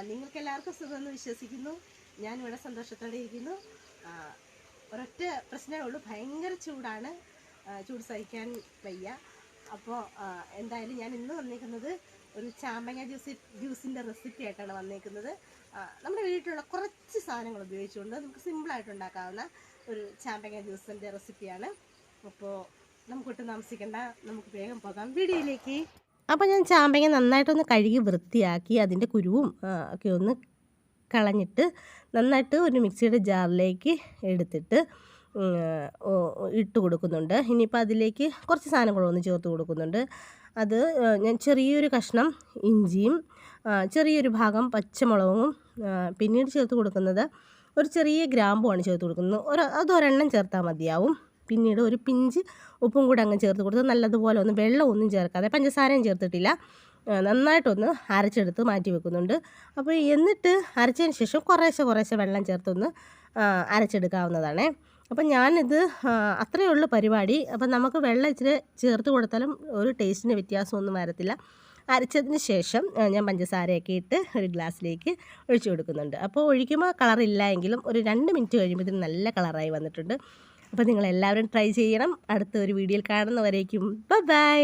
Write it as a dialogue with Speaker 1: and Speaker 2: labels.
Speaker 1: നിങ്ങൾക്ക് എല്ലാവർക്കും സുഖമെന്ന് വിശ്വസിക്കുന്നു. ഞാനിവിടെ സന്തോഷത്തോടെ ഇരിക്കുന്നു. ഒരൊറ്റ പ്രശ്നമേ ഉള്ളൂ, ഭയങ്കര ചൂടാണ്. ചൂട് സഹിക്കാൻ വയ്യ. അപ്പോൾ എന്തായാലും ഞാൻ ഇന്ന് വന്നേക്കുന്നത് ഒരു ചാമ്പങ്ങ ജ്യൂസിൻ്റെ റെസിപ്പി ആയിട്ടാണ് വന്നേക്കുന്നത്. നമ്മുടെ വീട്ടിലുള്ള കുറച്ച് സാധനങ്ങൾ ഉപയോഗിച്ചുകൊണ്ട് നമുക്ക് സിമ്പിളായിട്ട് ഉണ്ടാക്കാവുന്ന ഒരു ചാമ്പങ്ങ ജ്യൂസിൻ്റെ റെസിപ്പിയാണ്. അപ്പോൾ നമുക്കൊട്ടും താമസിക്കേണ്ട, നമുക്ക് വേഗം പോകാം വീഡിയോയിലേക്ക്. അപ്പോൾ ഞാൻ ചാമ്പങ്ങ നന്നായിട്ടൊന്ന് കഴുകി വൃത്തിയാക്കി അതിൻ്റെ കുരുവും ഒക്കെ ഒന്ന് കളഞ്ഞിട്ട് നന്നായിട്ട് ഒരു മിക്സിയുടെ ജാറിലേക്ക് എടുത്തിട്ട് ഇട്ട് കൊടുക്കുന്നുണ്ട്. ഇനിയിപ്പോൾ അതിലേക്ക് കുറച്ച് സാധനങ്ങളൊന്ന് ചേർത്ത് കൊടുക്കുന്നുണ്ട്. അത് ഞാൻ ചെറിയൊരു കഷ്ണം ഇഞ്ചിയും ചെറിയൊരു ഭാഗം പച്ചമുളകും പിന്നീട് ചേർത്ത് കൊടുക്കുന്നത് ഒരു ചെറിയ ഗ്രാമ്പുമാണ് ചേർത്ത് കൊടുക്കുന്നത്. അതൊരെണ്ണം ചേർത്താൽ മതിയാവും. പിന്നീട് ഒരു പിഞ്ച് ഉപ്പും കൂടെ അങ്ങ് ചേർത്ത് കൊടുത്ത് നല്ലതുപോലെ ഒന്ന് വെള്ളമൊന്നും ചേർക്കാതെ, പഞ്ചസാരയും ചേർത്തിട്ടില്ല, നന്നായിട്ടൊന്ന് അരച്ചെടുത്ത് മാറ്റി വെക്കുന്നുണ്ട്. അപ്പോൾ എന്നിട്ട് അരച്ചതിന് ശേഷം കുറേശ്ശെ വെള്ളം ചേർത്തൊന്ന് അരച്ചെടുക്കാവുന്നതാണ്. അപ്പം ഞാനിത് അത്രയേ ഉള്ളൂ പരിപാടി. അപ്പം നമുക്ക് വെള്ളം ഇച്ചിരി ചേർത്ത് കൊടുത്താലും ഒരു ടേസ്റ്റിന് വ്യത്യാസമൊന്നും വരത്തില്ല. അരച്ചതിന് ശേഷം ഞാൻ പഞ്ചസാരയൊക്കെ ഇട്ട് ഒരു ഗ്ലാസ്സിലേക്ക് ഒഴിച്ചു കൊടുക്കുന്നുണ്ട്. അപ്പോൾ ഒഴിക്കുമ്പോൾ കളറില്ല എങ്കിലും ഒരു 2 മിനിറ്റ് കഴിയുമ്പോൾ ഇതിന് നല്ല കളറായി വന്നിട്ടുണ്ട്. അപ്പോൾ നിങ്ങളെല്ലാവരും ട്രൈ ചെയ്യണം. അടുത്ത ഒരു വീഡിയോയിൽ കാണുന്നവരേക്കും ബൈ.